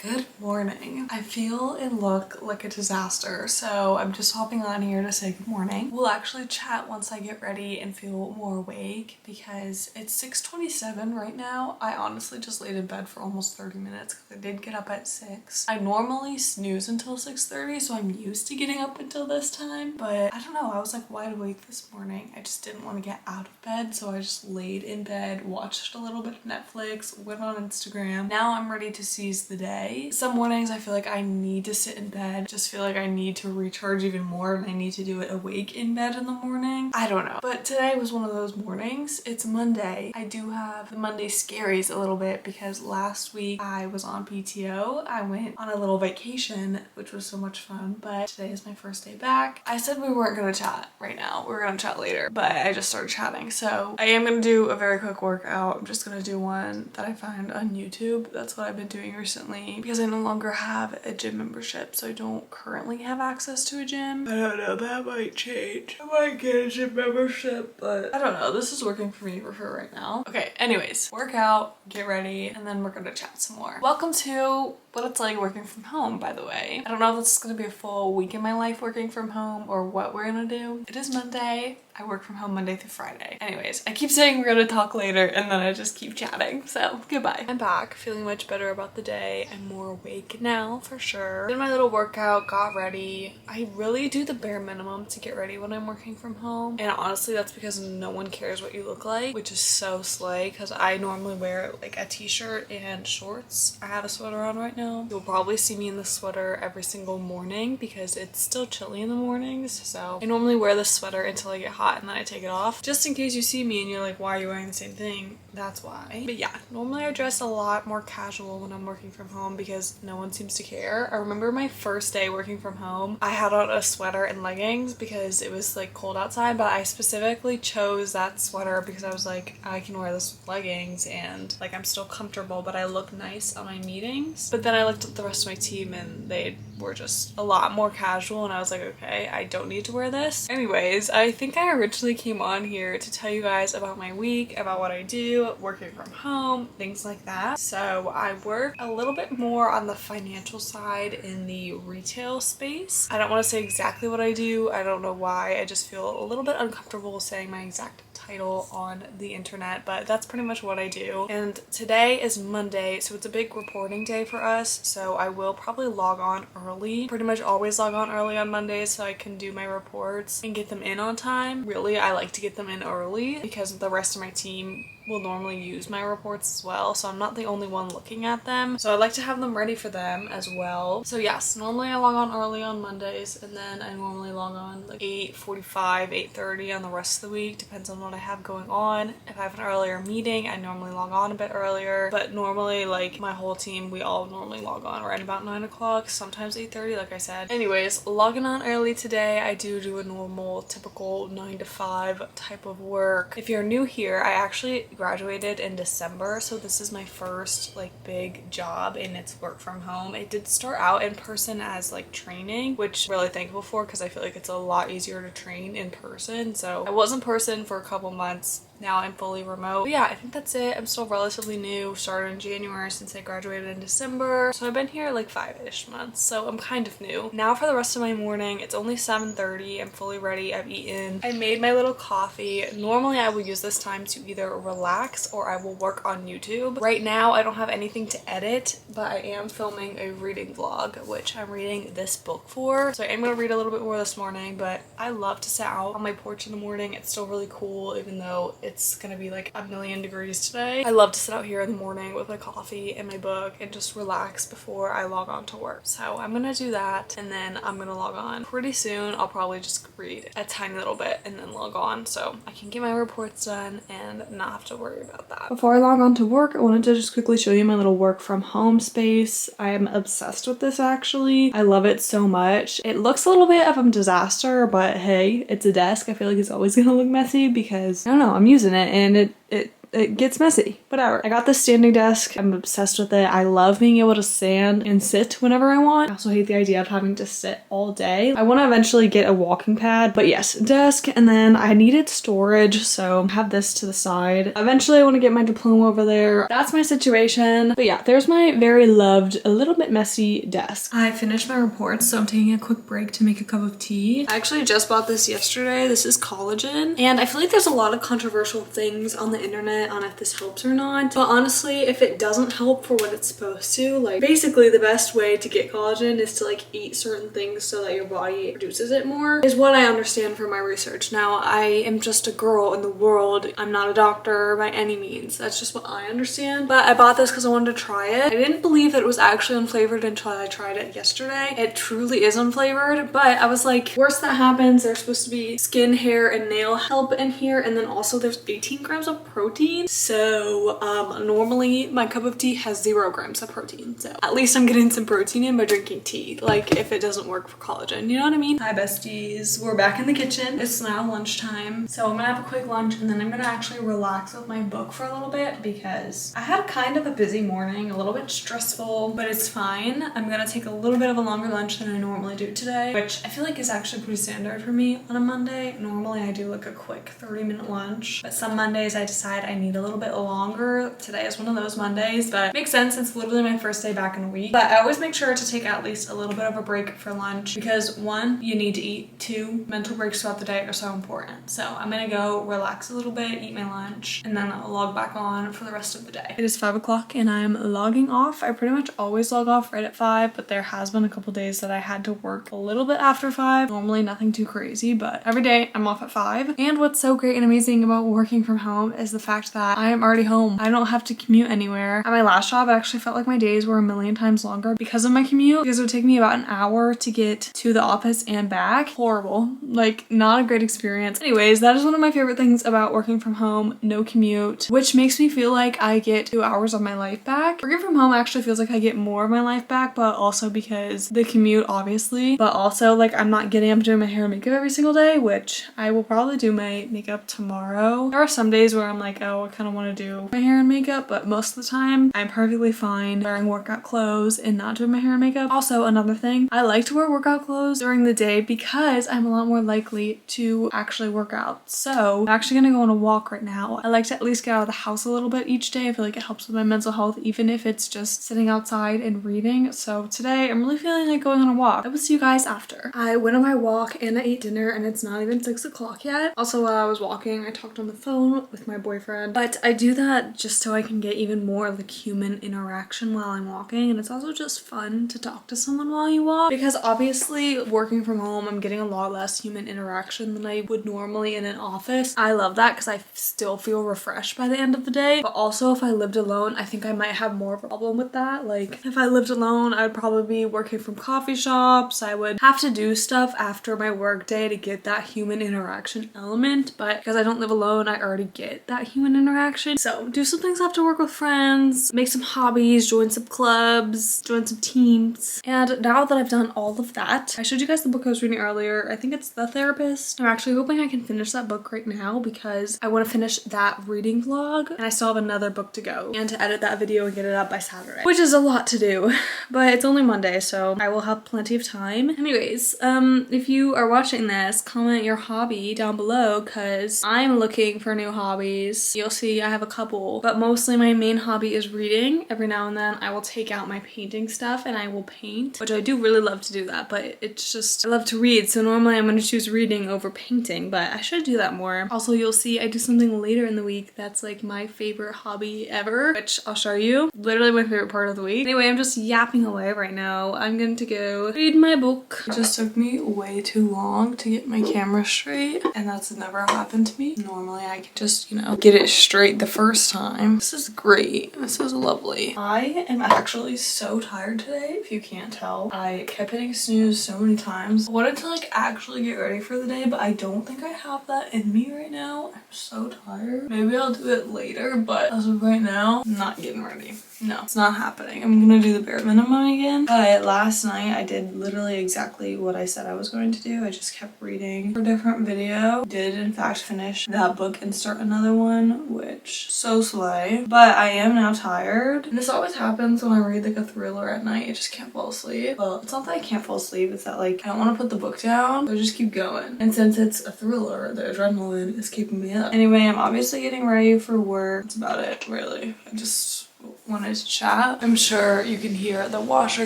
Good morning. I feel and look like a disaster, so I'm just hopping on here to say good morning. We'll actually chat once I get ready and feel more awake because it's 6:27 right now. I honestly just laid in bed for almost 30 minutes because I did get up at 6. I normally snooze until 6:30, so I'm used to getting up until this time, but I don't know, I was like wide awake this morning. I just didn't want to get out of bed, so I just laid in bed, watched a little bit of Netflix, went on Instagram. Now I'm ready to seize the day. Some mornings I feel like I need to sit in bed, just feel like I need to recharge even more and I need to do it awake in bed in the morning. I don't know. But today was one of those mornings. It's Monday. I do have the Monday scaries a little bit because last week I was on PTO. I went on a little vacation, which was so much fun, but today is my first day back. I said we weren't gonna chat right now. We were gonna chat later, but I just started chatting. So I am gonna do a very quick workout. I'm just gonna do one that I find on YouTube. That's what I've been doing recently because I no longer have a gym membership, so I don't currently have access to a gym. I don't know, that might change. I might get a gym membership, but I don't know. This is working for me for right now. Okay, anyways, work out, get ready, and then we're gonna chat some more. Welcome to what it's like working from home, by the way. I don't know if this is gonna be a full week in my life working from home or what we're gonna do. It is Monday. I work from home Monday through Friday. Anyways, I keep saying we're gonna talk later and then I just keep chatting, so goodbye. I'm back, feeling much better about the day. I'm more awake now, for sure. Did my little workout, got ready. I really do the bare minimum to get ready when I'm working from home. And honestly, that's because no one cares what you look like, which is so slay because I normally wear like a t-shirt and shorts. I have a sweater on right now. You'll probably see me in the sweater every single morning because it's still chilly in the mornings. So I normally wear this sweater until I get hot and then I take it off. Just in case you see me and you're like, why are you wearing the same thing? That's why. But yeah, normally I dress a lot more casual when I'm working from home because no one seems to care. I remember my first day working from home, I had on a sweater and leggings because it was like cold outside, but I specifically chose that sweater because I was like, I can wear this with leggings and like I'm still comfortable, but I look nice on my meetings. But then I looked at the rest of my team and they were just a lot more casual and I was like, okay, I don't need to wear this. Anyways, I think I originally came on here to tell you guys about my week, about what I do, working from home, things like that. So I work a little bit more on the financial side in the retail space. I don't want to say exactly what I do. I don't know why. I just feel a little bit uncomfortable saying my exact title on the internet, but that's pretty much what I do. And today is Monday, so it's a big reporting day for us, so I will probably log on early. Pretty much always log on early on Mondays so I can do my reports and get them in on time. Really, I like to get them in early because the rest of my team will normally use my reports as well, so I'm not the only one looking at them, so I like to have them ready for them as well. So yes, normally I log on early on Mondays and then I normally log on like 8:45, 8:30 on the rest of the week, depends on what I have going on. If I have an earlier meeting, I normally log on a bit earlier, but normally like my whole team, we all normally log on right about 9 o'clock, sometimes 8:30 like I said. Anyways, logging on early today, I do a normal typical 9 to 5 type of work. If you're new here, I actually graduated in December, so this is my first like big job and it's work from home. It did start out in person as like training, which I'm really thankful for because I feel like it's a lot easier to train in person. So I was in person for a couple months. Now I'm fully remote. But yeah, I think that's it. I'm still relatively new. Started in January since I graduated in December. So I've been here like 5-ish months. So I'm kind of new. Now for the rest of my morning, it's only 7:30. I'm fully ready. I've eaten. I made my little coffee. Normally I will use this time to either relax or I will work on YouTube. Right now I don't have anything to edit, but I am filming a reading vlog, which I'm reading this book for. So I am going to read a little bit more this morning, but I love to sit out on my porch in the morning. It's still really cool, even though it's gonna be like a million degrees today. I love to sit out here in the morning with my coffee and my book and just relax before I log on to work. So I'm gonna do that and then I'm gonna log on pretty soon. I'll probably just read a tiny little bit and then log on so I can get my reports done and not have to worry about that. Before I log on to work, I wanted to just quickly show you my little work from home space. I am obsessed with this actually. I love it so much. It looks a little bit of a disaster, but hey, it's a desk. I feel like it's always gonna look messy because I don't know, I'm using it and it it gets messy. Whatever. I got this standing desk. I'm obsessed with it. I love being able to stand and sit whenever I want. I also hate the idea of having to sit all day. I want to eventually get a walking pad, but yes, desk. And then I needed storage, so I have this to the side. Eventually I want to get my diploma over there. That's my situation. But yeah, there's my very loved, a little bit messy desk. I finished my reports, so I'm taking a quick break to make a cup of tea. I actually just bought this yesterday. This is collagen, and I feel like there's a lot of controversial things on the internet on if this helps or not, but honestly, if it doesn't help for what it's supposed to, like basically the best way to get collagen is to like eat certain things so that your body produces it more, is what I understand from my research. Now, I am just a girl in the world. I'm not a doctor by any means. That's just what I understand, but I bought this because I wanted to try it. I didn't believe that it was actually unflavored until I tried it yesterday. It truly is unflavored, but I was like, worst that happens, there's supposed to be skin, hair, and nail help in here, and then also there's 18 grams of protein. So normally my cup of tea has 0 grams of protein, so at least I'm getting some protein in by drinking tea, like if it doesn't work for collagen, you know what I mean? Hi besties, we're back in the kitchen. It's now lunchtime, so I'm gonna have a quick lunch and then I'm gonna actually relax with my book for a little bit because I had kind of a busy morning, a little bit stressful, but it's fine. I'm gonna take a little bit of a longer lunch than I normally do today, which I feel like is actually pretty standard for me on a Monday. Normally I do like a quick 30-minute lunch, but some Mondays I decide I need a little bit longer. Today is one of those Mondays, but it makes sense. It's literally my first day back in a week, but I always make sure to take at least a little bit of a break for lunch because 1, you need to eat, 2, mental breaks throughout the day are so important. So I'm gonna go relax a little bit, eat my lunch, and then I'll log back on for the rest of the day. It is 5 o'clock and I'm logging off. I pretty much always log off right at 5, but there has been a couple days that I had to work a little bit after 5. Normally nothing too crazy, but every day I'm off at 5. And what's so great and amazing about working from home is the fact that I am already home. I don't have to commute anywhere. At my last job, I actually felt like my days were a million times longer because of my commute, because it would take me about an hour to get to the office and back. Horrible. Like, not a great experience. Anyways, that is one of my favorite things about working from home, no commute, which makes me feel like I get 2 hours of my life back. Working from home actually feels like I get more of my life back, but also because the commute, obviously, but also like I'm not getting up doing my hair and makeup every single day, which I will probably do my makeup tomorrow. There are some days where I'm like, oh, I kind of want to do my hair and makeup, but most of the time I'm perfectly fine wearing workout clothes and not doing my hair and makeup. Also, another thing, I like to wear workout clothes during the day because I'm a lot more likely to actually work out. So I'm actually gonna go on a walk right now. I like to at least get out of the house a little bit each day. I feel like it helps with my mental health, even if it's just sitting outside and reading. So today I'm really feeling like going on a walk. I will see you guys after. I went on my walk and I ate dinner and it's not even 6 o'clock yet. Also, while I was walking, I talked on the phone with my boyfriend, but I do that just so I can get even more like human interaction while I'm walking. And it's also just fun to talk to someone while you walk because obviously working from home, I'm getting a lot less human interaction than I would normally in an office. I love that because I still feel refreshed by the end of the day. But also if I lived alone, I think I might have more of a problem with that. Like if I lived alone, I'd probably be working from coffee shops. I would have to do stuff after my work day to get that human interaction element. But because I don't live alone, I already get that human interaction. So do some things after work with friends, make some hobbies, join some clubs, join some teams. And now that I've done all of that, I showed you guys the book I was reading earlier. I think it's The Therapist. I'm actually hoping I can finish that book right now because I want to finish that reading vlog and I still have another book to go and to edit that video and get it up by Saturday, which is a lot to do, but it's only Monday, so I will have plenty of time. Anyways, if you are watching this, comment your hobby down below because I'm looking for new hobbies. You'll see I have a couple, but mostly my main hobby is reading. Every now and then I will take out my painting stuff and I will paint, which I do really love to do that, but it's just, I love to read, so normally I'm going to choose reading over painting, but I should do that more. Also, you'll see I do something later in the week that's like my favorite hobby ever, which I'll show you. Literally my favorite part of the week. Anyway, I'm just yapping away right now. I'm going to go read my book. It just took me way too long to get my camera straight, and that's never happened to me. Normally I can just, you know, get it straight the first time. This is great. This is lovely. I am actually so tired today, if you can't tell. I kept hitting snooze so many times. I wanted to like actually get ready for the day, but I don't think I have that in me right now. I'm so tired. Maybe I'll do it later, but as of right now, I'm not getting ready. No, it's not happening. I'm gonna do the bare minimum again. But last night I did literally exactly what I said I was going to do. I just kept reading for a different video. Did in fact finish that book and start another one, which so slay. But I am now tired. And this always happens when I read like a thriller at night. I just can't fall asleep. Well, it's not that I can't fall asleep, it's that like I don't want to put the book down, so I just keep going. And since it's a thriller, the adrenaline is keeping me up. Anyway, I'm obviously getting ready for work. That's about it, really. I just wanted to chat. I'm sure you can hear the washer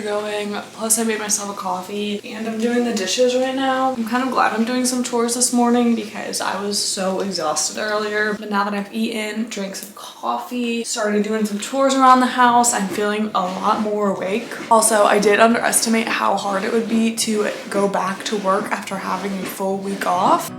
going, plus I made myself a coffee and I'm doing the dishes right now. I'm kind of glad I'm doing some chores this morning because I was so exhausted earlier, but now that I've eaten, drank some coffee, started doing some chores around the house, I'm feeling a lot more awake. Also, I did underestimate how hard it would be to go back to work after having a full week off.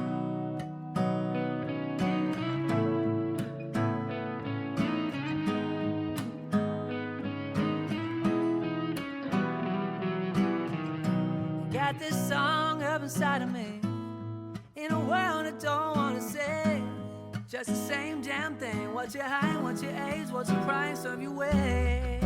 Got this song up inside of me, in a world I don't wanna say, just the same damn thing. What's your height, what's your age, what's the price of your weight?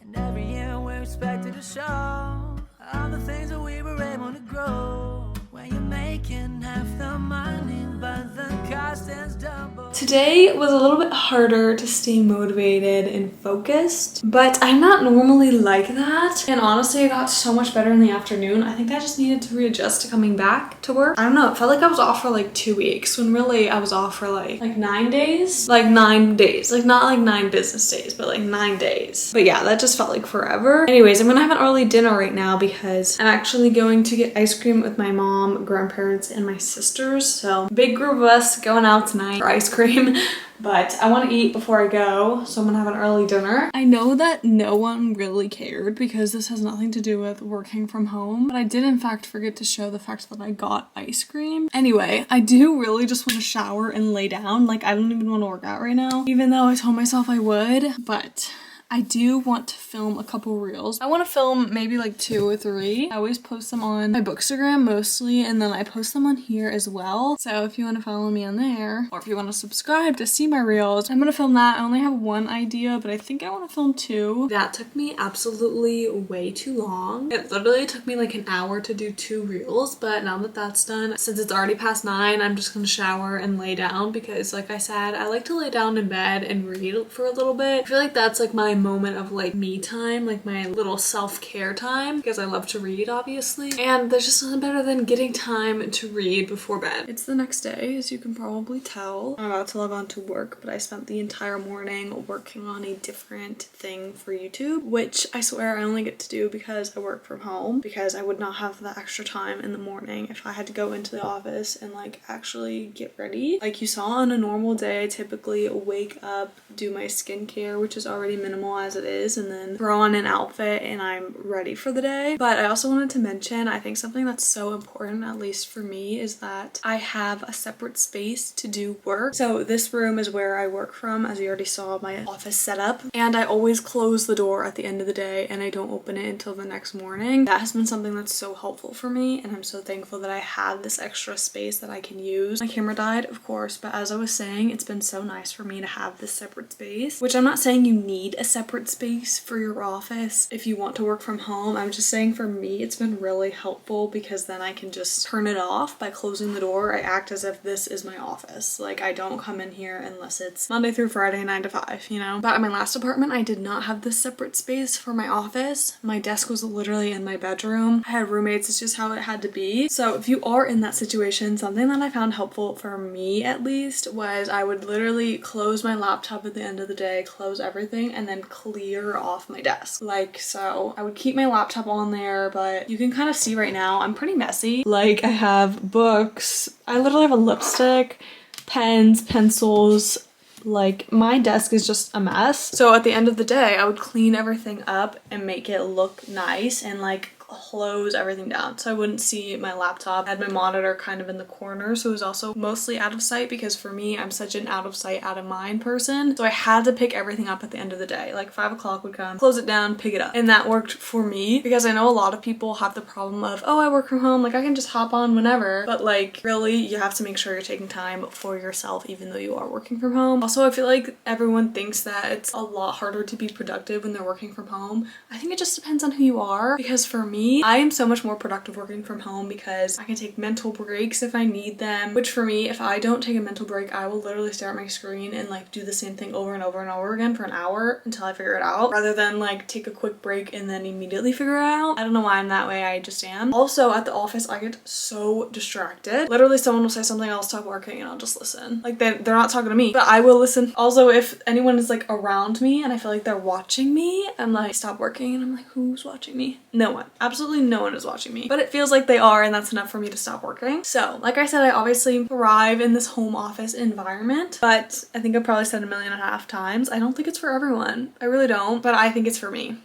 And every year we're expected to show all the things that we were able to grow. When you're making half the money, but the cost is double. Today was a little bit harder to stay motivated and focused, but I'm not normally like that. And honestly, I got so much better in the afternoon. I think I just needed to readjust to coming back to work. I don't know, it felt like I was off for like 2 weeks when really I was off for like 9 days. Like 9 days, like not like 9 business days, but like 9 days. But yeah, that just felt like forever. Anyways, I'm gonna have an early dinner right now because I'm actually going to get ice cream with my mom, grandparents, and my sisters. So big group of us going out tonight for ice cream. But I want to eat before I go, so I'm gonna have an early dinner. I know that no one really cared because this has nothing to do with working from home, but I did in fact forget to show the fact that I got ice cream. Anyway, I do really just want to shower and lay down. Like, I don't even want to work out right now, even though I told myself I would, but I do want to film a couple reels. I want to film maybe like 2 or 3. I always post them on my Bookstagram mostly, and then I post them on here as well. So if you want to follow me on there, or if you want to subscribe to see my reels, I'm gonna film that. I only have one idea, but I think I want to film 2. That took me absolutely way too long. It literally took me like an hour to do 2 reels, but now that that's done, since it's already past 9, I'm just gonna shower and lay down because, like I said, I like to lay down in bed and read for a little bit. I feel like that's like my moment of like me time, like my little self-care time, because I love to read obviously, and there's just nothing better than getting time to read before bed. It's the next day, as you can probably tell. I'm about to log on to work, but I spent the entire morning working on a different thing for YouTube, which I swear I only get to do because I work from home, because I would not have the extra time in the morning if I had to go into the office and like actually get ready. Like you saw on a normal day, I typically wake up, do my skincare, which is already minimal as it is, and then throw on an outfit and I'm ready for the day. But I also wanted to mention, I think something that's so important, at least for me, is that I have a separate space to do work. So this room is where I work from, as you already saw my office setup, and I always close the door at the end of the day and I don't open it until the next morning. That has been something that's so helpful for me, and I'm so thankful that I have this extra space that I can use. My camera died, of course, but as I was saying, it's been so nice for me to have this separate space, which I'm not saying you need a separate space for your office if you want to work from home. I'm just saying for me it's been really helpful because then I can just turn it off by closing the door. I act as if this is my office. Like, I don't come in here unless it's Monday through Friday 9 to 5, you know? But at my last apartment I did not have this separate space for my office. My desk was literally in my bedroom. I had roommates, it's just how it had to be. So if you are in that situation, something that I found helpful for me at least was I would literally close my laptop at the end of the day, close everything, and then clear off my desk like so. I would keep my laptop on there, but you can kind of see right now I'm pretty messy. Like, I have books, I literally have a lipstick, pens, pencils, like my desk is just a mess. So at the end of the day I would clean everything up and make it look nice and like close everything down so I wouldn't see my laptop. I had my monitor kind of in the corner, so it was also mostly out of sight because for me, I'm such an out of sight, out of mind person. So I had to pick everything up at the end of the day. Like 5 o'clock would come, close it down, pick it up. And that worked for me because I know a lot of people have the problem of, oh, I work from home, like I can just hop on whenever. But like really, you have to make sure you're taking time for yourself even though you are working from home. Also, I feel like everyone thinks that it's a lot harder to be productive when they're working from home. I think it just depends on who you are, because for me, I am so much more productive working from home because I can take mental breaks if I need them, which for me, if I don't take a mental break, I will literally stare at my screen and like do the same thing over and over and over again for an hour until I figure it out, rather than like take a quick break and then immediately figure it out. I don't know why I'm that way, I just am. Also, at the office, I get so distracted. Literally, someone will say something, I'll stop working and I'll just listen. Like they're not talking to me, but I will listen. Also, if anyone is like around me and I feel like they're watching me, I'm like, stop working, and I'm like, who's watching me? No one. Absolutely no one is watching me. But it feels like they are, and that's enough for me to stop working. So, like I said, I obviously thrive in this home office environment, but I think I've probably said 1.5 million times, I don't think it's for everyone. I really don't, but I think it's for me.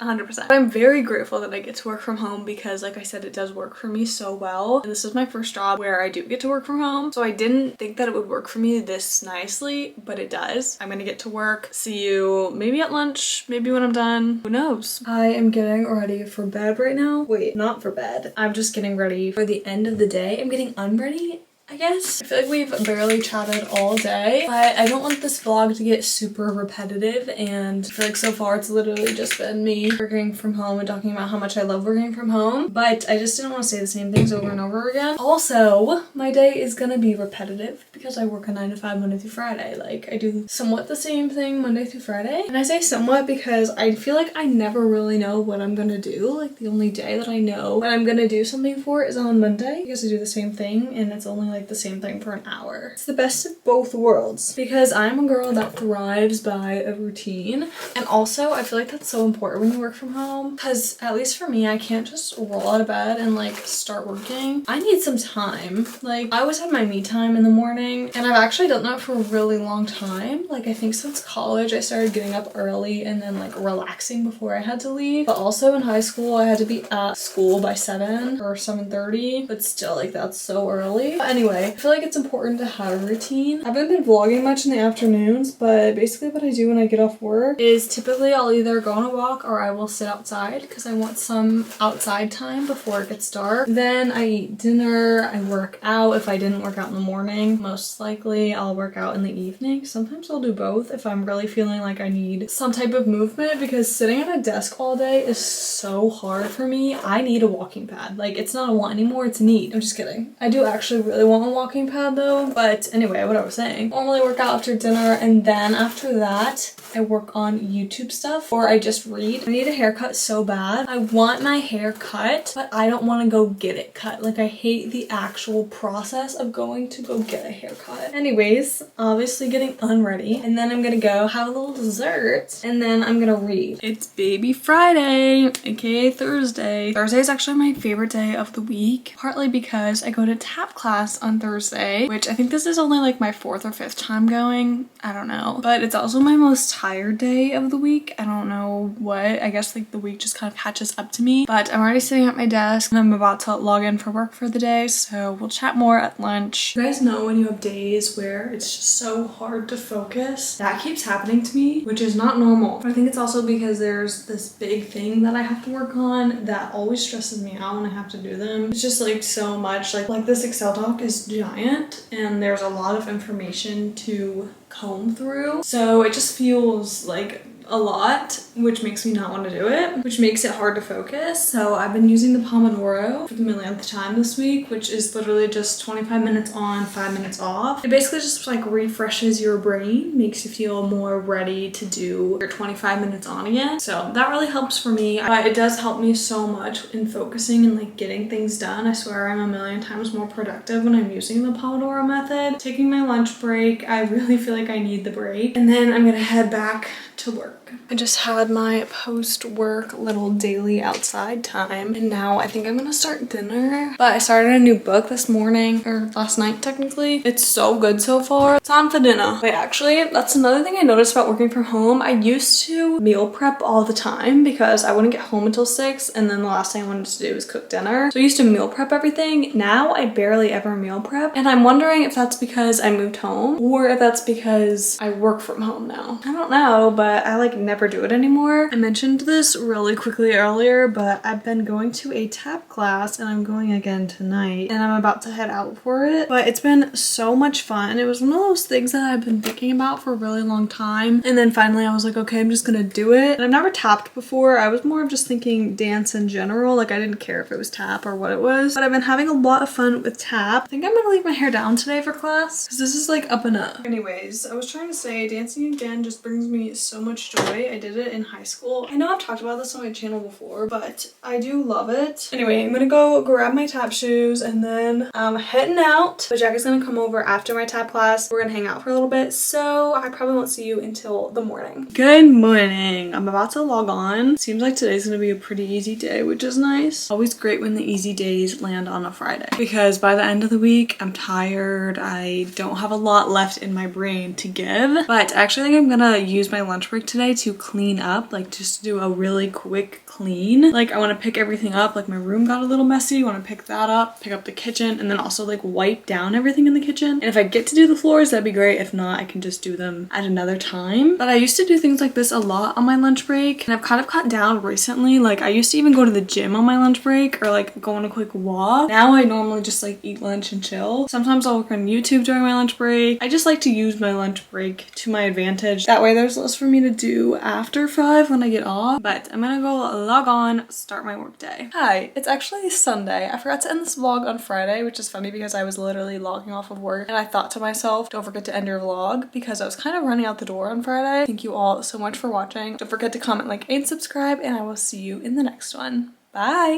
100%. I'm very grateful that I get to work from home because, like I said, it does work for me so well. And this is my first job where I do get to work from home. So I didn't think that it would work for me this nicely, but it does. I'm gonna get to work. See you maybe at lunch, maybe when I'm done. Who knows? I am getting ready for bed right now. Wait, not for bed. I'm just getting ready for the end of the day. I'm getting unready, I guess. I feel like we've barely chatted all day, but I don't want this vlog to get super repetitive, and I feel like so far it's literally just been me working from home and talking about how much I love working from home, but I just didn't want to say the same things over and over again. Also, my day is gonna be repetitive because I work a 9 to 5 Monday through Friday. Like I do somewhat the same thing Monday through Friday, and I say somewhat because I feel like I never really know what I'm gonna do. Like the only day that I know what I'm gonna do something for is on Monday because I do the same thing and it's only like the same thing for an hour. It's the best of both worlds because I'm a girl that thrives by a routine, and also I feel like that's so important when you work from home because at least for me, I can't just roll out of bed and like start working. I need some time. Like I always have my me time in the morning, and I've actually done that for a really long time. Like I think since college I started getting up early and then like relaxing before I had to leave, but also in high school I had to be at school by 7 or 7:30, but still like that's so early. But anyway, I feel like it's important to have a routine. I haven't been vlogging much in the afternoons, but basically what I do when I get off work is typically I'll either go on a walk or I will sit outside because I want some outside time before it gets dark. Then I eat dinner, I work out. If I didn't work out in the morning, most likely I'll work out in the evening. Sometimes I'll do both if I'm really feeling like I need some type of movement, because sitting at a desk all day is so hard for me. I need a walking pad. Like it's not a want anymore, it's a need. I'm just kidding. I do actually really want a walking pad though. But anyway, what I was saying, normally work out after dinner, and then after that I work on YouTube stuff or I just read. I need a haircut so bad. I want my hair cut, but I don't want to go get it cut. Like I hate the actual process of going to go get a haircut. Anyways, obviously getting unready, and then I'm gonna go have a little dessert, and then I'm gonna read. It's baby Friday, aka Thursday. Thursday is actually my favorite day of the week, partly because I go to tap class on Thursday, which I think this is only like my 4th or 5th time going. I don't know, but it's also my most tired day of the week. I don't know what, I guess like the week just kind of catches up to me, but I'm already sitting at my desk and I'm about to log in for work for the day, so we'll chat more at lunch. You guys know when you have days where it's just so hard to focus? That keeps happening to me, which is not normal. But I think it's also because there's this big thing that I have to work on that always stresses me out when I have to do them. It's just like so much, like this Excel doc is giant and there's a lot of information to comb through, so it just feels like a lot, which makes me not want to do it, which makes it hard to focus. So I've been using the Pomodoro for the millionth time this week, which is literally just 25 minutes on, 5 minutes off. It basically just like refreshes your brain, makes you feel more ready to do your 25 minutes on again. So that really helps for me, but it does help me so much in focusing and like getting things done. I swear I'm a million times more productive when I'm using the Pomodoro method. Taking my lunch break, I really feel like I need the break, and then I'm gonna head back to work. I just had my post-work little daily outside time, and now I think I'm gonna start dinner. But I started a new book this morning, or last night technically. It's so good so far. Time for dinner. Wait, actually, that's another thing I noticed about working from home. I used to meal prep all the time because I wouldn't get home until 6, and then the last thing I wanted to do was cook dinner. So I used to meal prep everything. Now I barely ever meal prep, and I'm wondering if that's because I moved home or if that's because I work from home now. I don't know, but I like never do it anymore. I mentioned this really quickly earlier, but I've been going to a tap class and I'm going again tonight, and I'm about to head out for it. But it's been so much fun. It was one of those things that I've been thinking about for a really long time, and then finally I was like, okay, I'm just gonna do it. And I've never tapped before. I was more of just thinking dance in general. Like, I didn't care if it was tap or what it was, but I've been having a lot of fun with tap. I think I'm gonna leave my hair down today for class because this is like up and up. Anyways, I was trying to say dancing again just brings me so much joy. I did it in high school. I know I've talked about this on my channel before, but I do love it. Anyway, I'm gonna go grab my tap shoes and then I'm heading out. But Jack is gonna come over after my tap class. We're gonna hang out for a little bit, so I probably won't see you until the morning. Good morning. I'm about to log on. Seems like today's gonna be a pretty easy day, which is nice. Always great when the easy days land on a Friday, because by the end of the week I'm tired. I don't have a lot left in my brain to give, but I actually think I'm gonna use my lunch break today to clean up, like just to do a really quick clean. Like, I want to pick everything up. Like, my room got a little messy. I want to pick that up, pick up the kitchen, and then also like wipe down everything in the kitchen. And if I get to do the floors, that'd be great. If not, I can just do them at another time. But I used to do things like this a lot on my lunch break, and I've kind of cut down recently. Like, I used to even go to the gym on my lunch break or like go on a quick walk. Now I normally just like eat lunch and chill. Sometimes I'll work on YouTube during my lunch break. I just like to use my lunch break to my advantage. That way there's less for me to do after 5 when I get off. But I'm gonna go log on, start my work day. Hi, it's actually Sunday. I forgot to end this vlog on Friday, which is funny because I was literally logging off of work and I thought to myself, don't forget to end your vlog, because I was kind of running out the door on Friday. Thank you all so much for watching. Don't forget to comment, like, and subscribe, and I will see you in the next one. Bye!